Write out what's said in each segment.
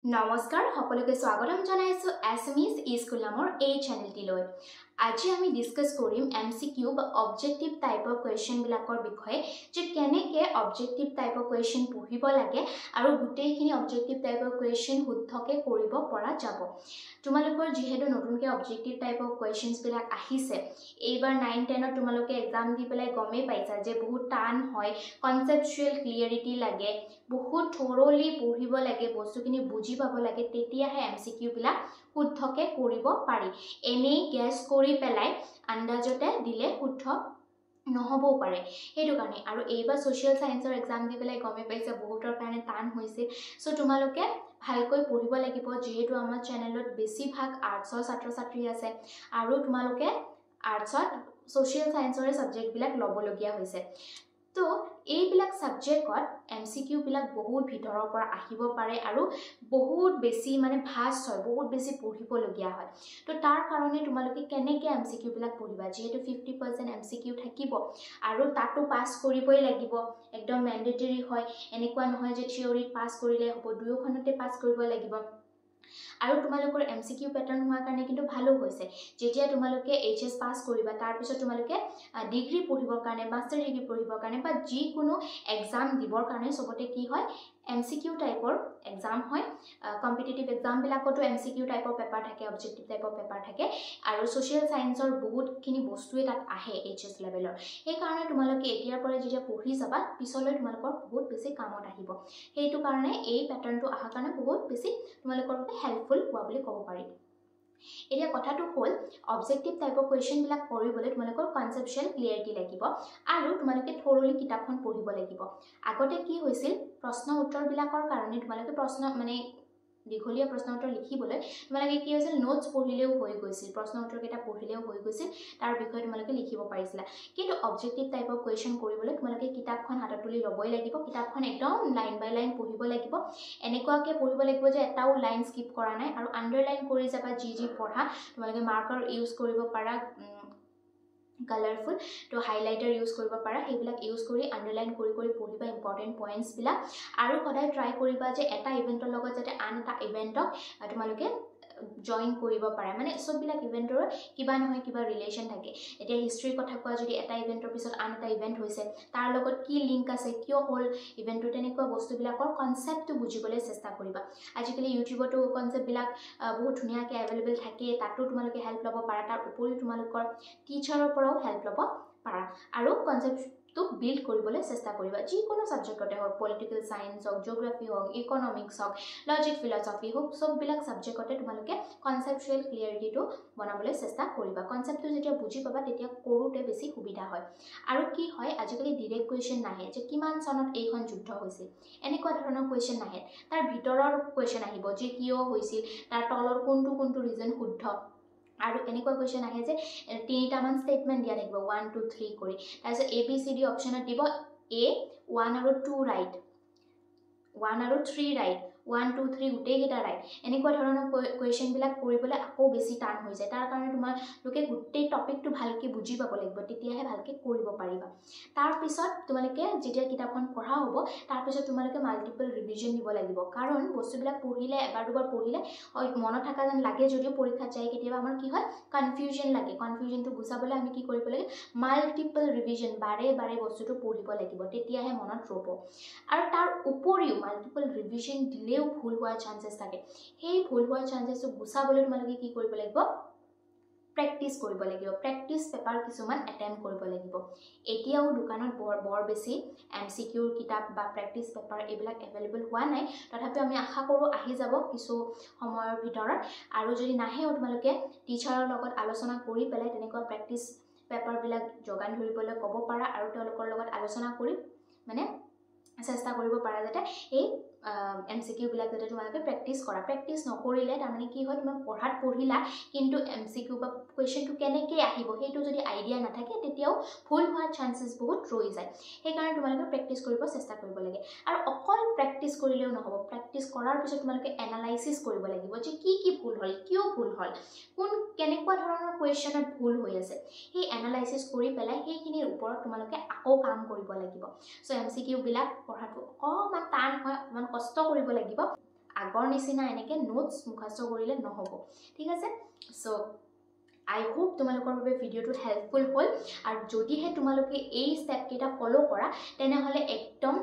নমস্কাৰ সকলোকে স্বাগতম জনাইছো এছএমইজ স্কুল নামৰ এই চেনেলটিলৈ। আজি আমি ডিসকাস কৰিম এমসিকিউ বা অবজেক্টিভ টাইপৰ কোৱেশ্চন বিলাকৰ বিষয়ে যে কেনেকৈ অবজেক্টিভ টাইপৰ কোৱেশ্চন পঢ়িব লাগে আৰু গোটেইখিনি অবজেক্টিভ টাইপৰ কোৱেশ্চন শুদ্ধকৈ কৰিব পৰা যাব। তোমালোকৰ যেহেতু নতুনকৈ অবজেক্টিভ টাইপৰ কোৱেশ্চনছ বিলাক আহিছে, এইবাৰ 9 10 তোমালোকে এক্সাম দি পেলাই গমেই পাইছা যে বহুত টান হয়, কনসেপচুৱেল ক্লিয়াৰিটি লাগে, বহুত থৰলি পঢ়িব লাগে, বস্তুখিনি বুজি পাব লাগে, তেতিয়াহে এমসিকিউ বিলাক শুদ্ধকৈ কৰিব পাৰি। এনেই গেছ কৰি পেলাই আন্দাজতে দিলে শুদ্ধ নহবও পাৰে, সেইটো কাৰণে। আৰু এইবাৰ সোশ্যাল সায়েন্সৰ এক্সাম দি পেলাই গমে পাইছে বহুতৰ কাৰণে টান হৈছে। সো তোমালোকে ভালকৈ পঢ়িব লাগিব, যেহেতু আমাৰ চেনেলত বেছিভাগ আৰ্টছৰ ছাত্ৰ ছাত্ৰী আছে আৰু তোমালোকে আৰ্টছত সোশ্যাল সায়েন্সৰ সাবজেক্টবিলাক ল'বলগীয়া হৈছে। তো এইবিলাক সাবজেক্টত এমসিকিউ বিলাক বহুত ভিতৰৰ পৰা আহিব পাৰে আৰু বহুত বেছি ভাষ্ট হয়, বহুত বেছি পঢ়িবলগীয়া হয়। তো তাৰ কাৰণে তোমালোকে কেনেকৈ এমসিকিউ বিলাক পঢ়িবা, যেহেতু 50% এমসিকিউ থাকিব আৰু তাতো পাছ কৰিবই লাগিব, একদম মেণ্ডেটৰী হয়। এনেকুৱা নহয় যে থিয়ৰিত পাছ কৰিলে হ'ব, দুয়োখনতে পাছ কৰিব লাগিব। আৰু তোমালোকৰ এমসিকিউ প্যাটাৰ্ন হোৱাৰ কাৰণে কিন্তু ভালো হৈছে। যেতিয়া তোমালোকে এইচএস পাছ কৰিবা, তাৰ পিছত তোমালোকে ডিগ্ৰী পঢ়িবৰ কাৰণে, মাষ্টাৰ ডিগ্ৰী পঢ়িবৰ কাৰণে বা যিকোনো এক্সাম দিবৰ কাৰণে সবতে কি হয়, এমসিকিউ টাইপৰ এক্সাম হয়। কম্পিটিটিভ এক্সাম বিলাকতো এমসিকিউ টাইপৰ পেপাৰ থাকে, অবজেক্টিভ টাইপৰ পেপাৰ থাকে আৰু সোশ্যাল সায়েন্সৰ বহুতখিনি বস্তুৱে তাত আহে এইচএস লেভেলৰ। সেইকাৰণে তোমালোকে এতিয়াৰ পৰা যেতিয়া পঢ়ি যাবা, পিছলৈ তোমালোকৰ বহুত বেছি কামত আহিব। সেইটো কাৰণে এই প্যাটাৰ্নটো অহাৰ কাৰণে বহুত বেছি তোমালোকৰ হেল্পফুল হোৱা বুলি ক'ব পাৰি। এতিয়া কথাটো হ'ল, অবজেক্টিভ টাইপৰ কোৱেশ্চন বিলাক কৰিবলৈ তোমালোকৰ কনসেপচুৱেল ক্লিয়াৰিটি লাগিব আৰু তোমালোকে থৰলি কিতাপখন পঢ়িব লাগিব। আগতে কি হৈছিল, প্ৰশ্ন উত্তৰবিলাকৰ কাৰণে তোমালোকে দীঘলীয়া প্ৰশ্ন উত্তৰ লিখিবলৈ তোমালোকে কি হৈছিল, নোটছ পঢ়িলেও হৈ গৈছিল, প্ৰশ্ন উত্তৰকেইটা পঢ়িলেও হৈ গৈছিল, তাৰ বিষয়ে তোমালোকে লিখিব পাৰিছিলা। কিন্তু অবজেক্টিভ টাইপৰ কোৱেশ্চন কৰিবলৈ তোমালোকে কিতাপখন হাতত তুলি ল'বই লাগিব, কিতাপখন একদম লাইন বাই লাইন পঢ়িব লাগিব। এনেকুৱাকৈ পঢ়িব লাগিব যে এটাও লাইন স্কিপ কৰা নাই, আৰু আন্ডাৰলাইন কৰি যাবা যি পঢ়া। তোমালোকে মাৰ্কাৰ ইউজ কৰিব পাৰা, কালাৰফুল তো হাইলাইটাৰ ইউজ কৰিব পাৰা, সেইবিলাক ইউজ কৰি আন্ডাৰলাইন কৰি পঢ়িবা ইম্পৰ্টেণ্ট পইণ্টছবিলাক। আৰু সদায় ট্ৰাই কৰিবা যে এটা ইভেণ্টৰ লগত যাতে আন এটা ইভেণ্টক তোমালোকে জইন কৰিব পাৰে, সববিলাক ইভেণ্টৰ কিবা নহয় কিবা ৰিলেশ্যন থাকে। এতিয়া হিষ্ট্ৰীৰ কথা কোৱা, যদি এটা ইভেণ্টৰ পিছত আন এটা ইভেণ্ট হৈছে, তাৰ লগত কি লিংক আছে, কিয় হ'ল ইভেণ্টটো, তেনেকুৱা বস্তুবিলাকৰ কনচেপ্টটো বুজিবলৈ চেষ্টা কৰিবা। আজিকালি ইউটিউবতো কনচেপ্টবিলাক বহুত ধুনীয়াকৈ এভেইলেবল থাকে, তাতো তোমালোকে হেল্প ল'ব পাৰা। তাৰ উপৰিও তোমালোকৰ টিচাৰৰ পৰাও হেল্প ল'ব পাৰা আৰু কনচেপ্টটো বিল্ড কৰিবলৈ চেষ্টা কৰিবা। যিকোনো ছাবজেক্টতে হওক, পলিটিকেল ছায়েন্স হওক, জিঅ'গ্ৰাফি হওক, ইকনমিক্স হওক, লজিক ফিলচফি হওক, সববিলাক ছাবজেক্টতে তোমালোকে কনচেপচুৱেল ক্লিয়াৰিটিটো বনাবলৈ চেষ্টা কৰিবা। কনচেপ্টটো যেতিয়া বুজি পাবা, তেতিয়া কৰোঁতে বেছি সুবিধা হয়। আৰু কি হয়, আজিকালি ডিৰেক্ট কুৱেশ্যন নাহে যে কিমান চনত এইখন যুদ্ধ হৈছিল, এনেকুৱা ধৰণৰ কুৱেশ্যন নাহে। তাৰ ভিতৰৰ কুৱেশ্যন আহিব যে কিয় হৈছিল, তাৰ তলৰ কোনটো ৰিজন শুদ্ধ। আৰু এনেকুৱা কুৱেশ্যন আহে যে 3টামান ষ্টেটমেণ্ট দিয়া থাকিব 1 2 3 কৰি, তাৰপিছত ABCD অপশ্যনত দিব A 1 আৰু 2 ৰাইট, 1 আৰু 3 ৰাইট, 1 2 3 গোটেইকেইটা ৰাইট। এনেকুৱা ধৰণৰ কুৱেশ্যনবিলাক কৰিবলৈ আকৌ বেছি টান হৈ যায়। তাৰ কাৰণে তোমালোকে গোটেই টপিকটো ভালকৈ বুজি পাব লাগিব, তেতিয়াহে ভালকৈ কৰিব পাৰিবা। তাৰপিছত তোমালোকে যেতিয়া কিতাপখন পঢ়া হ'ব, তাৰপিছত তোমালোকে মাল্টিপল ৰিভিজন দিব লাগিব, কাৰণ বস্তুবিলাক পঢ়িলে, এবাৰ দুবাৰ পঢ়িলে মনত থকা যেন লাগে, যদিও পৰীক্ষাত যায় কেতিয়াবা আমাৰ কি হয়, কনফিউজন লাগে। কনফিউজনটো গুচাবলৈ আমি কি কৰিব লাগে, মাল্টিপল ৰিভিজন, বাৰে বাৰে বস্তুটো পঢ়িব লাগিব, তেতিয়াহে মনত ৰ'ব। আৰু তাৰ উপৰিও মাল্টিপল ৰিভিজন দিলেও ভুল হোৱাৰ চান্সেছ থাকে। সেই ভুল হোৱাৰ চান্সেছটো গুচাবলৈ তোমালোকে কি কৰিব লাগিব, প্ৰেক্টিছ কৰিব লাগিব। প্ৰেক্টিছ পেপাৰ কিছুমান এটেম্প কৰিব লাগিব। এতিয়াও দোকানত বৰ বেছি এমচিকিউৰ কিতাপ বা প্ৰেক্টিছ পেপাৰ এইবিলাক এভেইলেবল হোৱা নাই, তথাপিও আমি আশা কৰোঁ আহি যাব কিছু সময়ৰ ভিতৰত। আৰু যদি নাহেও, তোমালোকে টিচাৰৰ লগত আলোচনা কৰি পেলাই তেনেকুৱা প্ৰেক্টিছ পেপাৰবিলাক যোগান ধৰিবলৈ ক'ব পাৰা, আৰু তেওঁলোকৰ লগত আলোচনা কৰি চেষ্টা কৰিব পাৰা যাতে এই এমচিকিউবিলাক যাতে তোমালোকে প্ৰেক্টিছ কৰা। প্ৰেক্টিছ নকৰিলে তাৰমানে কি হয়, তুমি পঢ়াত পঢ়িলা, কিন্তু এমচিকিউ বা কুৱেশ্যনটো কেনেকৈ আহিব সেইটো যদি আইডিয়া নাথাকে, তেতিয়াও ভুল হোৱাৰ চান্সেছ বহুত ৰৈ যায়। সেইকাৰণে তোমালোকে প্ৰেক্টিছ কৰিব চেষ্টা কৰিব লাগে। আৰু অকল প্ৰেক্টিছ কৰিলেও নহ'ব, প্ৰেক্টিছ কৰাৰ পিছত তোমালোকে এনালাইচিছ কৰিব লাগিব যে কি ভুল হ'ল, কিয় ভুল হ'ল, কেনেকুৱা ধৰণৰ কুৱেশ্যনত ভুল হৈ আছে। সেই এনালাইচিছ কৰি পেলাই সেইখিনিৰ ওপৰত তোমালোকে আকৌ কাম কৰিব লাগিব। চ' এমচিকিউবিলাক পঢ়াটো অকণমান টান হয়, অকণমান কষ্ট কৰিব লাগিব। আগৰ নিচিনা এনেকৈ নোটছ মুখস্থ কৰিলে নহ'ব ঠিক আছে সো I hope তোমালোকৰ বাবে ভিডিওটো হেল্পফুল হ'ল আৰু যদিহে তোমালোকে এই ষ্টেপ কেইটা ফলো কৰা তেনেহলে একদম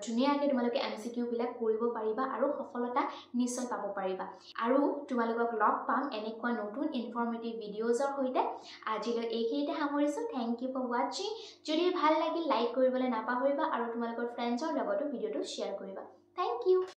ধুনীয়াকৈ তোমালোকে MCQ বিলাক কৰিব পাৰিবা আৰু সফলতা নিশ্চয় পাব পাৰিবা আৰু তোমালোকক লগ পাম এনেকুৱা নতুন ইনফৰমেটিভ ভিডিঅ'জৰ সৈতে আজিলৈ এইখিনিতে সামৰিছো থ্যাংক ইউ ফৰ ওয়াচিং যদি ভাল লাগিল লাইক কৰিবলৈ নাপাহৰিবা আৰু তোমালোকৰ ফ্ৰেণ্ডছৰ লগতো ভিডিওটো শ্বেয়াৰ কৰিবা থ্যাংক ইউ